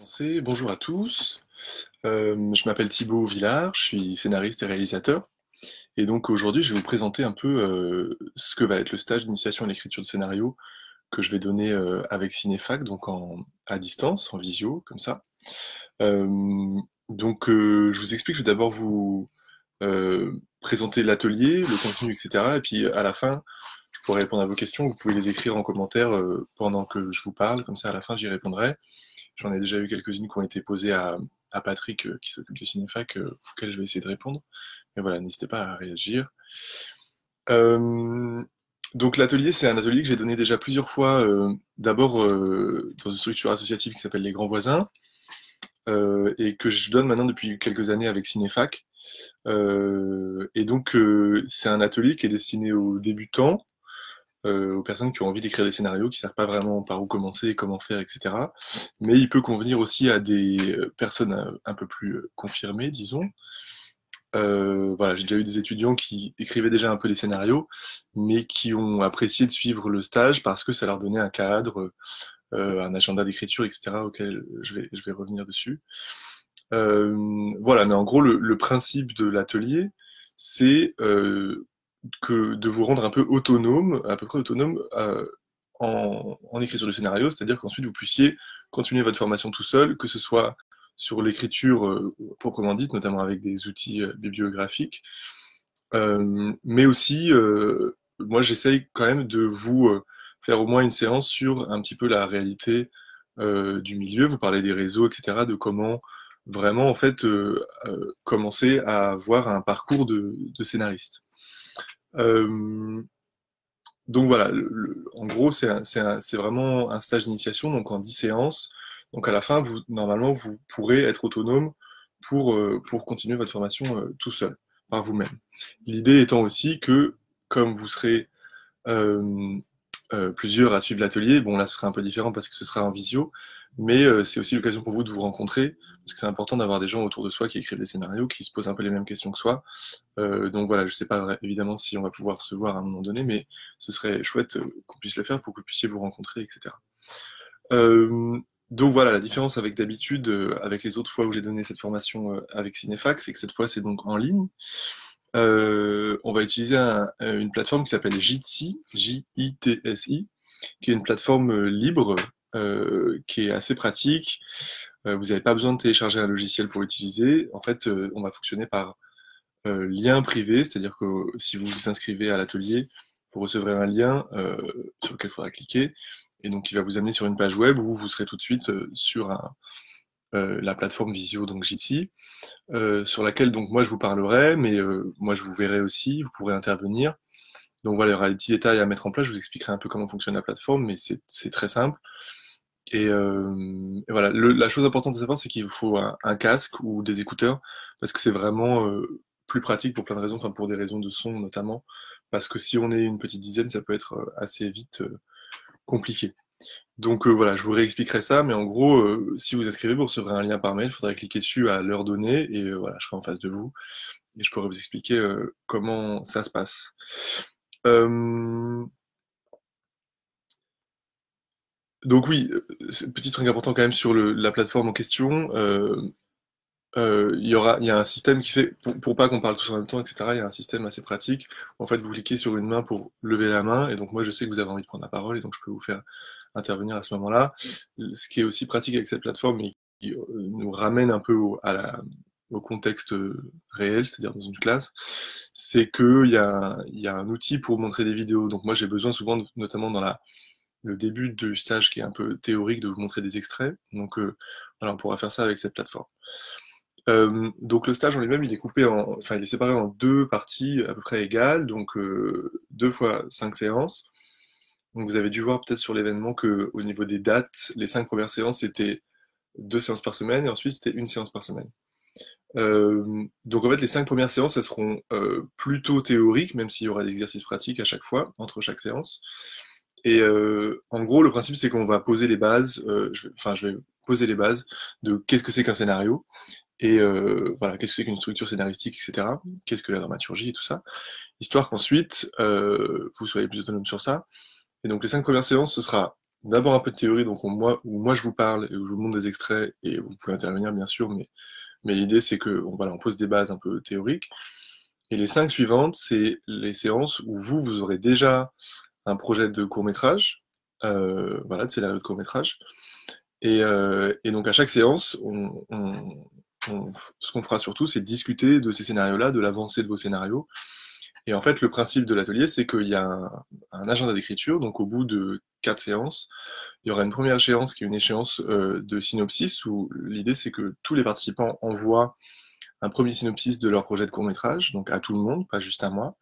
commencer. Bonjour à tous. Je m'appelle Thibaut Villard, je suis scénariste et réalisateur. Et donc aujourd'hui, je vais vous présenter un peu ce que va être le stage d'initiation à l'écriture de scénario que je vais donner avec Cinéfac, donc à distance, en visio, comme ça. Euh, je vous explique, je vais d'abord vous présenter l'atelier, le contenu, etc. Et puis à la fin, je pourrai répondre à vos questions. Vous pouvez les écrire en commentaire pendant que je vous parle, comme ça à la fin j'y répondrai. J'en ai déjà eu quelques-unes qui ont été posées à Patrick qui s'occupe de Cinéfac, auxquelles je vais essayer de répondre. Mais voilà, n'hésitez pas à réagir. Euh, donc l'atelier, c'est un atelier que j'ai donné déjà plusieurs fois, d'abord dans une structure associative qui s'appelle Les Grands Voisins, et que je donne maintenant depuis quelques années avec Cinéfac. C'est un atelier qui est destiné aux débutants, aux personnes qui ont envie d'écrire des scénarios, qui savent pas vraiment par où commencer, comment faire, etc. Mais il peut convenir aussi à des personnes un peu plus confirmées, disons. Voilà, j'ai déjà eu des étudiants qui écrivaient déjà un peu des scénarios, mais qui ont apprécié de suivre le stage parce que ça leur donnait un cadre, un agenda d'écriture, etc., auquel je vais revenir dessus. Voilà, mais en gros, le principe de l'atelier, c'est que de vous rendre un peu autonome, à peu près autonome en écriture de scénario, c'est-à-dire qu'ensuite vous puissiez continuer votre formation tout seul, que ce soit sur l'écriture proprement dite, notamment avec des outils bibliographiques, mais aussi, moi j'essaye quand même de vous faire au moins une séance sur un petit peu la réalité du milieu, vous parlez des réseaux, etc., de comment vraiment en fait commencer à avoir un parcours de scénariste. Euh, donc voilà, en gros, c'est vraiment un stage d'initiation, donc en 10 séances. Donc à la fin, normalement, vous pourrez être autonome pour continuer votre formation tout seul, par vous-même. L'idée étant aussi que, comme vous serez euh, plusieurs à suivre l'atelier. Bon, là, ce sera un peu différent parce que ce sera en visio, mais c'est aussi l'occasion pour vous de vous rencontrer, parce que c'est important d'avoir des gens autour de soi qui écrivent des scénarios, qui se posent un peu les mêmes questions que soi. Donc voilà, je sais pas évidemment si on va pouvoir se voir à un moment donné, mais ce serait chouette qu'on puisse le faire pour que vous puissiez vous rencontrer, etc. Donc voilà, la différence avec d'habitude, avec les autres fois où j'ai donné cette formation avec Cinefax, c'est que cette fois c'est donc en ligne. On va utiliser une plateforme qui s'appelle Jitsi, Jitsi, qui est une plateforme libre, qui est assez pratique. Vous n'avez pas besoin de télécharger un logiciel pour l'utiliser. En fait, on va fonctionner par lien privé, c'est-à-dire que si vous vous inscrivez à l'atelier, vous recevrez un lien sur lequel il faudra cliquer, et donc il va vous amener sur une page web où vous serez tout de suite sur la plateforme Visio, donc Jitsi, sur laquelle donc moi je vous parlerai, mais moi je vous verrai aussi, vous pourrez intervenir. Donc voilà, il y aura des petits détails à mettre en place, je vous expliquerai un peu comment fonctionne la plateforme, mais c'est très simple. Et voilà, la chose importante à savoir, c'est qu'il vous faut un casque ou des écouteurs, parce que c'est vraiment plus pratique pour plein de raisons, enfin pour des raisons de son notamment, parce que si on est une petite dizaine, ça peut être assez vite compliqué. Donc voilà, je vous réexpliquerai ça, mais en gros, si vous inscrivez, vous recevrez un lien par mail, il faudra cliquer dessus à l'heure donnée, et voilà, je serai en face de vous, et je pourrai vous expliquer comment ça se passe. Euh, donc oui, petit truc important quand même sur la plateforme en question. Il y a un système qui fait, pour pas qu'on parle tous en même temps, etc., il y a un système assez pratique. En fait, vous cliquez sur une main pour lever la main, et donc moi je sais que vous avez envie de prendre la parole, et donc je peux vous faire intervenir à ce moment-là. Ce qui est aussi pratique avec cette plateforme, et qui nous ramène un peu au contexte réel, c'est-à-dire dans une classe, c'est il y a un outil pour montrer des vidéos. Donc moi j'ai besoin souvent, notamment dans le début du stage qui est un peu théorique, de vous montrer des extraits. Donc voilà, on pourra faire ça avec cette plateforme. Donc le stage en lui-même, il est enfin, il est séparé en deux parties à peu près égales, donc 2 fois 5 séances. Donc vous avez dû voir peut-être sur l'événement que au niveau des dates, les 5 premières séances c'était 2 séances par semaine et ensuite c'était une séance par semaine. Donc en fait les 5 premières séances elles seront plutôt théoriques, même s'il y aura des exercices pratiques à chaque fois, entre chaque séance. Et en gros le principe c'est qu'on va poser les bases, je vais poser les bases de qu'est-ce que c'est qu'un scénario, et voilà, qu'est-ce que c'est qu'une structure scénaristique, etc. Qu'est-ce que la dramaturgie et tout ça. Histoire qu'ensuite, vous soyez plus autonome sur ça. Et donc les 5 premières séances, ce sera d'abord un peu de théorie, donc où moi je vous parle et où je vous montre des extraits, et vous pouvez intervenir bien sûr, mais l'idée c'est que voilà, on pose des bases un peu théoriques. Et les 5 suivantes, c'est les séances où vous aurez déjà un projet de court-métrage, voilà, de scénario de court-métrage. Et donc à chaque séance, ce qu'on fera surtout, c'est discuter de ces scénarios-là, de l'avancée de vos scénarios. Et en fait, le principe de l'atelier, c'est qu'il y a un agenda d'écriture, donc au bout de 4 séances, il y aura une première échéance qui est une échéance de synopsis, où l'idée c'est que tous les participants envoient un premier synopsis de leur projet de court-métrage, donc à tout le monde, pas juste à moi.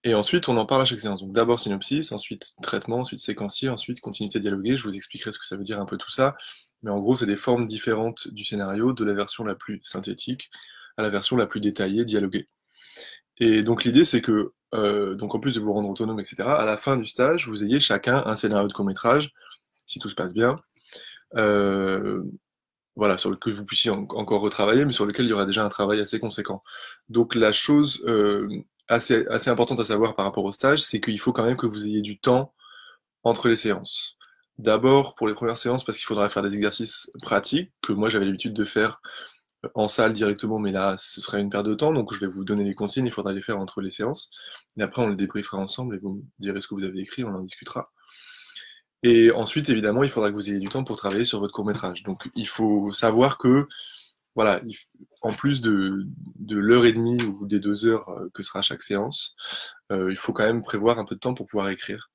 Et ensuite, on en parle à chaque séance. Donc d'abord synopsis, ensuite traitement, ensuite séquencier, ensuite continuité dialoguée. Je vous expliquerai ce que ça veut dire un peu tout ça. Mais en gros, c'est des formes différentes du scénario, de la version la plus synthétique à la version la plus détaillée, dialoguée. Et donc l'idée, c'est que, donc en plus de vous rendre autonome, etc., à la fin du stage, vous ayez chacun un scénario de court-métrage, si tout se passe bien, euh, voilà, sur lequel vous puissiez encore retravailler, mais sur lequel il y aura déjà un travail assez conséquent. Donc la chose assez importante à savoir par rapport au stage, c'est qu'il faut quand même que vous ayez du temps entre les séances. D'abord pour les premières séances, parce qu'il faudra faire des exercices pratiques, que moi j'avais l'habitude de faire en salle directement, mais là ce serait une perte de temps, donc je vais vous donner les consignes, il faudra les faire entre les séances. Et après on le débriefera ensemble et vous me direz ce que vous avez écrit, on en discutera. Et ensuite, évidemment, il faudra que vous ayez du temps pour travailler sur votre court-métrage. Donc il faut savoir que voilà, en plus de l'heure et demie ou des 2 heures que sera chaque séance, il faut quand même prévoir un peu de temps pour pouvoir écrire.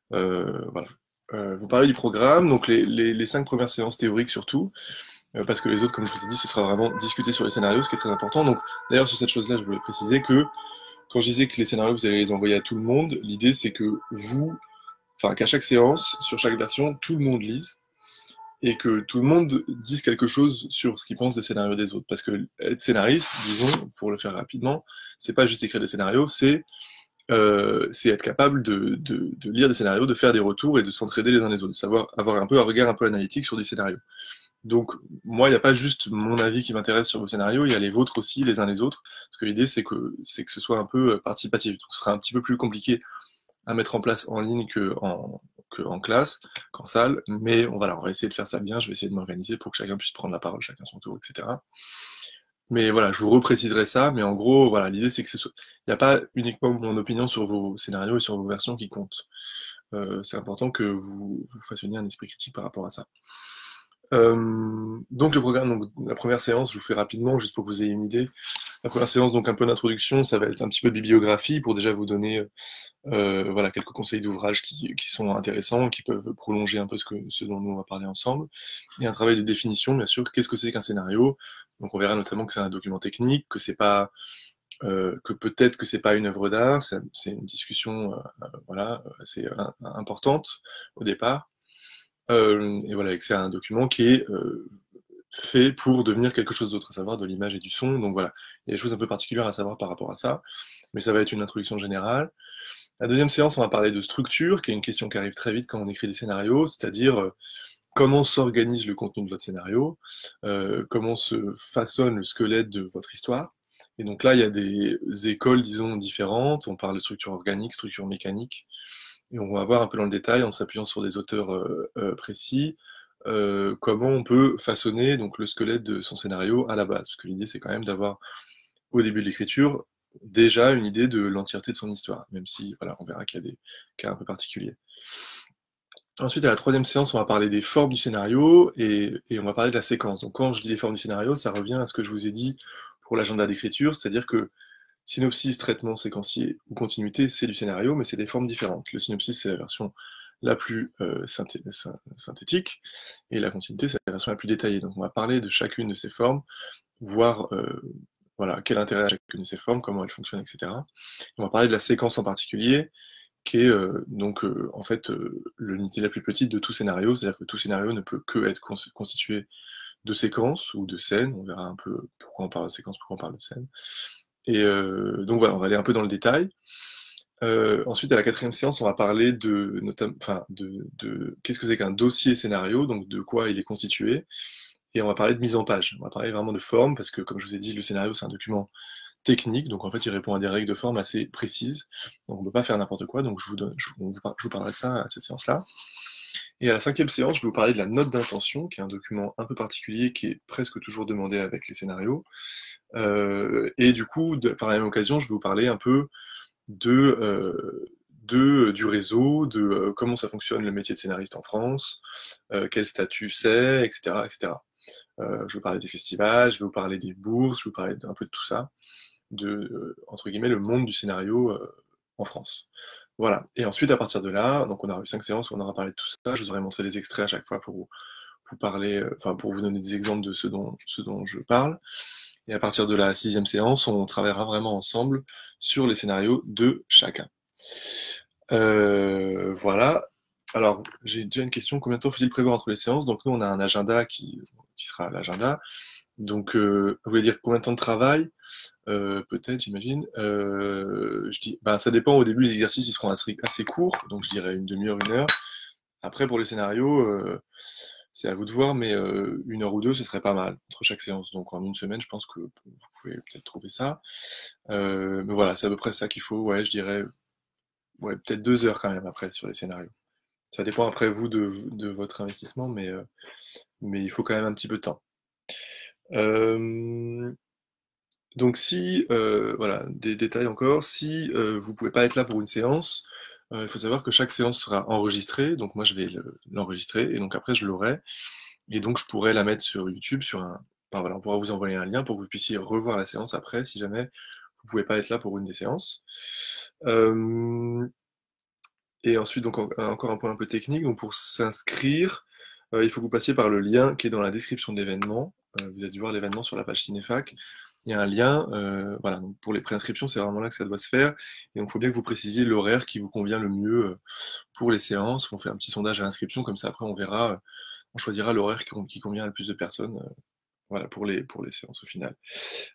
Voilà. Vous parlez du programme, donc les 5 premières séances théoriques surtout, parce que les autres, comme je vous ai dit, ce sera vraiment discuter sur les scénarios, ce qui est très important. Donc d'ailleurs, sur cette chose-là, je voulais préciser que quand je disais que les scénarios, vous allez les envoyer à tout le monde, l'idée c'est que enfin qu'à chaque séance, sur chaque version, tout le monde lise et que tout le monde dise quelque chose sur ce qu'il pense des scénarios des autres. Parce que être scénariste, disons, pour le faire rapidement, c'est pas juste écrire des scénarios, c'est être capable de lire des scénarios, de faire des retours et de s'entraider les uns les autres, de savoir avoir un peu un regard un peu analytique sur des scénarios. Donc moi, il n'y a pas juste mon avis qui m'intéresse sur vos scénarios, il y a les vôtres aussi, les uns les autres, parce que l'idée c'est que ce soit un peu participatif. Donc ce sera un petit peu plus compliqué à mettre en place en ligne que en classe, qu'en salle, mais voilà, on va essayer de faire ça bien, je vais essayer de m'organiser pour que chacun puisse prendre la parole, chacun son tour, etc. Mais voilà, je vous repréciserai ça, mais en gros, voilà, l'idée c'est que il n'y a pas uniquement mon opinion sur vos scénarios et sur vos versions qui compte. C'est important que vous façonniez un esprit critique par rapport à ça. Donc le programme, donc, la première séance, je vous fais rapidement, juste pour que vous ayez une idée. La première séance, donc un peu d'introduction, ça va être un petit peu de bibliographie pour déjà vous donner voilà, quelques conseils d'ouvrages qui sont intéressants, qui peuvent prolonger un peu ce dont nous on va parler ensemble. Et un travail de définition, bien sûr, qu'est-ce que c'est qu'un scénario? Donc on verra notamment que c'est un document technique, que c'est pas que peut-être que c'est pas une œuvre d'art, c'est une discussion voilà, assez importante au départ. Et voilà, et que c'est un document qui est fait pour devenir quelque chose d'autre, à savoir de l'image et du son. Donc voilà, il y a des choses un peu particulières à savoir par rapport à ça, mais ça va être une introduction générale. La deuxième séance, on va parler de structure, qui est une question qui arrive très vite quand on écrit des scénarios, c'est-à-dire comment s'organise le contenu de votre scénario, comment se façonne le squelette de votre histoire. Et donc là, il y a des écoles, disons, différentes. On parle de structure organique, structure mécanique. Et on va voir un peu dans le détail, en s'appuyant sur des auteurs précis, comment on peut façonner donc, le squelette de son scénario à la base. Parce que l'idée, c'est quand même d'avoir, au début de l'écriture, déjà une idée de l'entièreté de son histoire, même si voilà, on verra qu'il y a des cas un peu particuliers. Ensuite, à la troisième séance, on va parler des formes du scénario et on va parler de la séquence. Donc quand je dis les formes du scénario, ça revient à ce que je vous ai dit pour l'agenda d'écriture, c'est-à-dire que synopsis, traitement, séquencier ou continuité, c'est du scénario, mais c'est des formes différentes. Le synopsis, c'est la version la plus synthétique, et la continuité, c'est la version la plus détaillée. Donc on va parler de chacune de ces formes, voir voilà, quel intérêt a chacune de ces formes, comment elles fonctionnent, etc. On va parler de la séquence en particulier, qui est donc en fait l'unité la plus petite de tout scénario, c'est-à-dire que tout scénario ne peut que être constitué de séquences ou de scènes, on verra un peu pourquoi on parle de séquences, pourquoi on parle de scènes. Et donc voilà, on va aller un peu dans le détail. Ensuite, à la quatrième séance, on va parler enfin, de qu'est-ce que c'est qu'un dossier scénario, donc de quoi il est constitué, et on va parler de mise en page. On va parler vraiment de forme, parce que comme je vous ai dit, le scénario c'est un document technique, donc en fait il répond à des règles de forme assez précises, donc on ne peut pas faire n'importe quoi, donc je vous parlerai de ça à cette séance-là. Et à la 5e séance, je vais vous parler de la note d'intention, qui est un document un peu particulier qui est presque toujours demandé avec les scénarios. Et du coup, par la même occasion, je vais vous parler un peu du réseau, comment ça fonctionne le métier de scénariste en France, quel statut c'est, etc., etc. Je vais vous parler des festivals, je vais vous parler des bourses, je vais vous parler un peu de tout ça, entre guillemets, le monde du scénario en France. Voilà. Et ensuite, à partir de là, donc on aura eu 5 séances où on aura parlé de tout ça. Je vous aurai montré des extraits à chaque fois pour vous parler, enfin pour vous donner des exemples de ce dont je parle. Et à partir de la 6e séance, on travaillera vraiment ensemble sur les scénarios de chacun. Voilà. Alors, j'ai déjà une question. Combien de temps faut-il prévoir entre les séances? Donc nous, on a un agenda qui sera l'agenda. Donc, vous voulez dire combien de temps de travail? Peut-être, j'imagine. Je dis, ben, ça dépend. Au début, les exercices ils seront assez courts, donc je dirais une demi-heure, une heure. Après, pour les scénarios, c'est à vous de voir, mais une heure ou deux, ce serait pas mal entre chaque séance. Donc en une semaine, je pense que vous pouvez peut-être trouver ça. Mais voilà, c'est à peu près ça qu'il faut. Ouais, je dirais, ouais, peut-être 2 heures quand même après sur les scénarios. Ça dépend après vous de votre investissement, mais il faut quand même un petit peu de temps. Euh, Donc si, voilà, des détails encore, si vous pouvez pas être là pour une séance, il faut savoir que chaque séance sera enregistrée, donc moi je vais l'enregistrer, et donc après je l'aurai, et donc je pourrai la mettre sur YouTube, enfin voilà, on pourra vous envoyer un lien pour que vous puissiez revoir la séance après, si jamais vous pouvez pas être là pour une des séances. Euh, et ensuite, donc encore un point un peu technique, donc pour s'inscrire, il faut que vous passiez par le lien qui est dans la description de l'événement. Vous avez dû voir l'événement sur la page Cinéfac. Il y a un lien, voilà, donc pour les préinscriptions, c'est vraiment là que ça doit se faire. Et donc il faut bien que vous précisiez l'horaire qui vous convient le mieux pour les séances. On fait un petit sondage à l'inscription, comme ça après on verra, on choisira l'horaire qui convient à le plus de personnes. Voilà, pour les séances au final.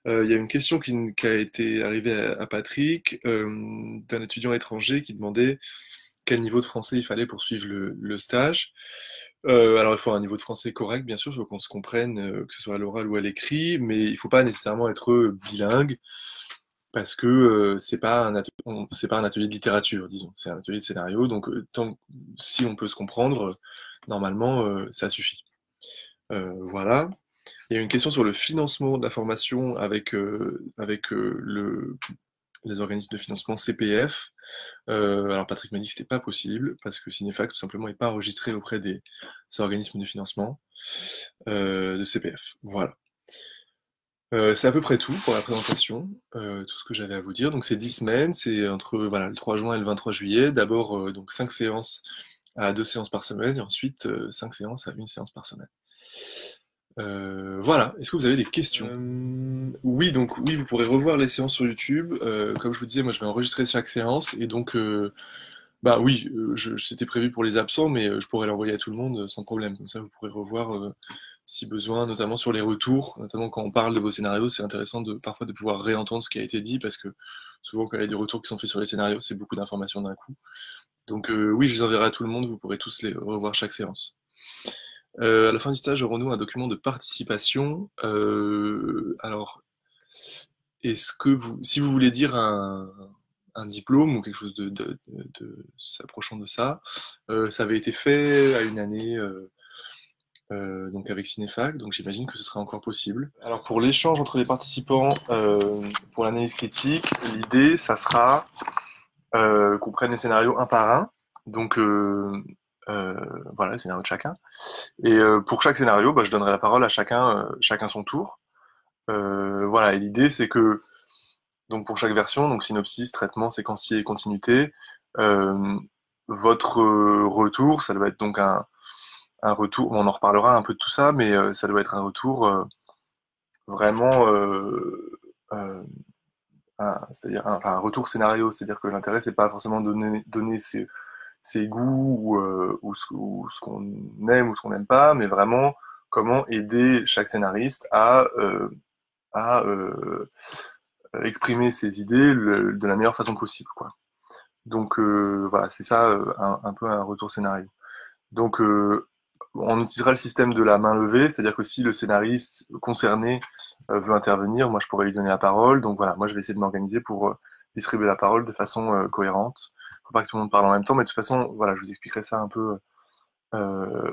Il y a une question qui a été arrivée à Patrick, d'un étudiant étranger qui demandait quel niveau de français il fallait pour suivre le stage. Alors il faut un niveau de français correct, bien sûr, il faut qu'on se comprenne, que ce soit à l'oral ou à l'écrit, mais il faut pas nécessairement être bilingue, parce que c'est pas un atelier de littérature, disons, c'est un atelier de scénario, donc si on peut se comprendre, normalement, ça suffit. Voilà. Il y a une question sur le financement de la formation avec les organismes de financement CPF. Alors Patrick m'a dit que c'était pas possible parce que Cinefac tout simplement n'est pas enregistré auprès des organismes de financement de CPF. Voilà. C'est à peu près tout pour la présentation, tout ce que j'avais à vous dire. Donc c'est 10 semaines, c'est entre voilà, le 3 juin et le 23 juillet. D'abord donc 5 séances à 2 séances par semaine et ensuite 5 séances à une séance par semaine. Voilà, est-ce que vous avez des questions? Oui, donc oui, vous pourrez revoir les séances sur YouTube. Comme je vous disais, moi je vais enregistrer chaque séance et donc bah oui, c'était prévu pour les absents, mais je pourrais l'envoyer à tout le monde sans problème. Comme ça, vous pourrez revoir si besoin, notamment sur les retours, notamment quand on parle de vos scénarios, c'est intéressant parfois de pouvoir réentendre ce qui a été dit parce que souvent quand il y a des retours qui sont faits sur les scénarios, c'est beaucoup d'informations d'un coup. Donc oui, je les enverrai à tout le monde, vous pourrez tous les revoir chaque séance. À la fin du stage, aurons-nous un document de participation? Alors, si vous voulez dire un diplôme ou quelque chose de s'approchant de ça, ça avait été fait à une année, donc avec Cinefac, donc j'imagine que ce sera encore possible. Alors pour l'échange entre les participants, pour l'analyse critique, l'idée, ça sera qu'on prenne les scénarios un par un, donc euh, voilà, les scénarios de chacun. Et pour chaque scénario, bah, je donnerai la parole à chacun son tour. Voilà, et l'idée c'est que donc pour chaque version, donc synopsis, traitement, séquencier et continuité, euh, votre retour, ça doit être donc un retour, on en reparlera un peu de tout ça, mais ça doit être un retour vraiment, euh, c'est-à-dire enfin, un retour scénario, c'est-à-dire que l'intérêt c'est pas forcément donner ses goûts ou ce qu'on aime ou ce qu'on n'aime pas, mais vraiment comment aider chaque scénariste à exprimer ses idées de la meilleure façon possible, quoi. Donc voilà, c'est ça un peu un retour scénario. Donc on utilisera le système de la main levée, c'est-à-dire que si le scénariste concerné veut intervenir, moi je pourrais lui donner la parole. Donc voilà, moi je vais essayer de m'organiser pour distribuer la parole de façon cohérente. Faut pas que tout le monde parle en même temps, mais de toute façon, voilà, je vous expliquerai ça un peu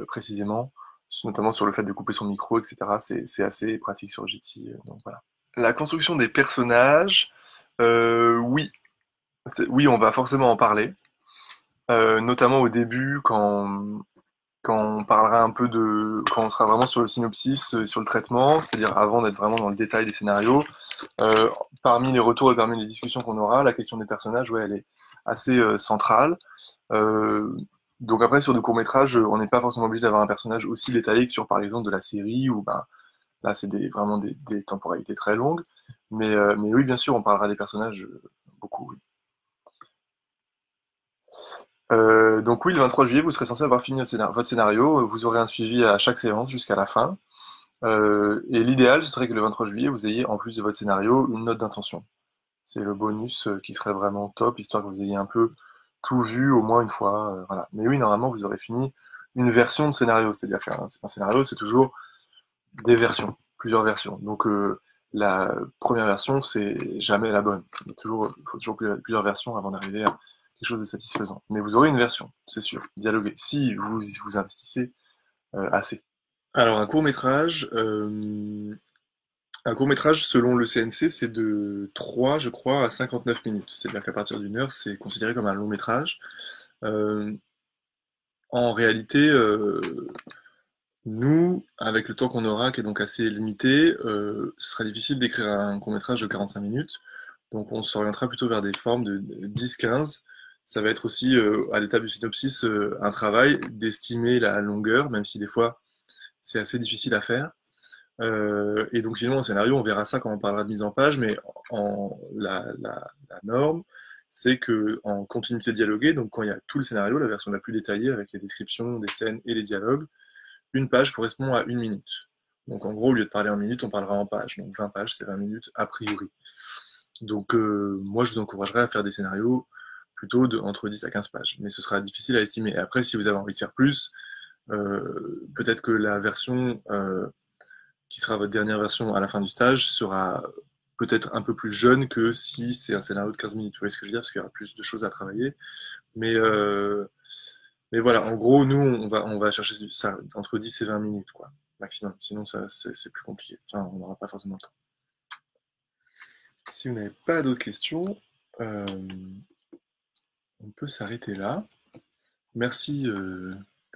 précisément, notamment sur le fait de couper son micro, etc. C'est assez pratique sur Jitsi, donc voilà. La construction des personnages, oui, oui, on va forcément en parler, notamment au début quand on parlera un peu quand on sera vraiment sur le synopsis, sur le traitement, c'est-à-dire avant d'être vraiment dans le détail des scénarios. Euh, Parmi les retours et parmi les discussions qu'on aura, la question des personnages, ouais, elle est assez centrale. Euh, donc après, sur de courts-métrages, on n'est pas forcément obligé d'avoir un personnage aussi détaillé que sur, par exemple, de la série, où ben, là, c'est vraiment des temporalités très longues. Mais oui, bien sûr, on parlera des personnages beaucoup, oui. Donc oui, le 23 juillet, vous serez censé avoir fini votre scénario, vous aurez un suivi à chaque séance jusqu'à la fin. Et l'idéal, ce serait que le 23 juillet, vous ayez, en plus de votre scénario, une note d'intention. C'est le bonus qui serait vraiment top, histoire que vous ayez un peu tout vu au moins une fois. Voilà. Mais oui, normalement, vous aurez fini une version de scénario. C'est-à-dire qu'un scénario, c'est toujours des versions, plusieurs versions. Donc la première version, c'est jamais la bonne. Il faut toujours plusieurs versions avant d'arriver à quelque chose de satisfaisant. Mais vous aurez une version, c'est sûr, dialoguée, si vous investissez assez. Alors un court métrage selon le CNC, c'est de 3, je crois, à 59 minutes. C'est-à-dire qu'à partir d'une heure, c'est considéré comme un long métrage. Euh, En réalité, nous, avec le temps qu'on aura, qui est donc assez limité, ce sera difficile d'écrire un court-métrage de 45 minutes. Donc on s'orientera plutôt vers des formes de 10-15. Ça va être aussi, à l'étape du synopsis, un travail d'estimer la longueur, même si des fois c'est assez difficile à faire. Et donc sinon, en scénario, on verra ça quand on parlera de mise en page, mais la norme, c'est que en continuité dialoguée, donc quand il y a tout le scénario, la version la plus détaillée avec les descriptions des scènes et les dialogues, une page correspond à 1 minute. Donc en gros, au lieu de parler en minutes, on parlera en pages. Donc 20 pages, c'est 20 minutes a priori. Donc moi, je vous encouragerais à faire des scénarios plutôt entre 10 à 15 pages. Mais ce sera difficile à estimer. Et après, si vous avez envie de faire plus, peut-être que la version qui sera votre dernière version à la fin du stage sera peut-être un peu plus jeune que si c'est un scénario de 15 minutes. Vous voyez ce que je veux dire? Parce qu'il y aura plus de choses à travailler. Mais, euh, mais voilà, en gros, nous, on va chercher ça entre 10 et 20 minutes, quoi, maximum. Sinon, ça, c'est plus compliqué. Enfin, on n'aura pas forcément le temps. Si vous n'avez pas d'autres questions, euh, on peut s'arrêter là. Merci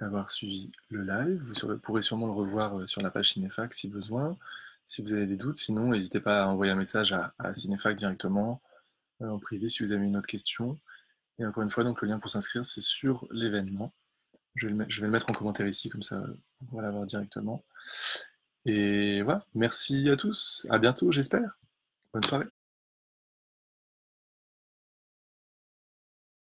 d'avoir suivi le live. Pourrez sûrement le revoir sur la page Cinefac si besoin. Si vous avez des doutes, sinon, n'hésitez pas à envoyer un message à Cinefac directement, en privé, si vous avez une autre question. Et encore une fois, donc le lien pour s'inscrire, c'est sur l'événement. Je vais le mettre en commentaire ici, comme ça, vous pourrez l'avoir directement. Et voilà, merci à tous. À bientôt, j'espère. Bonne soirée.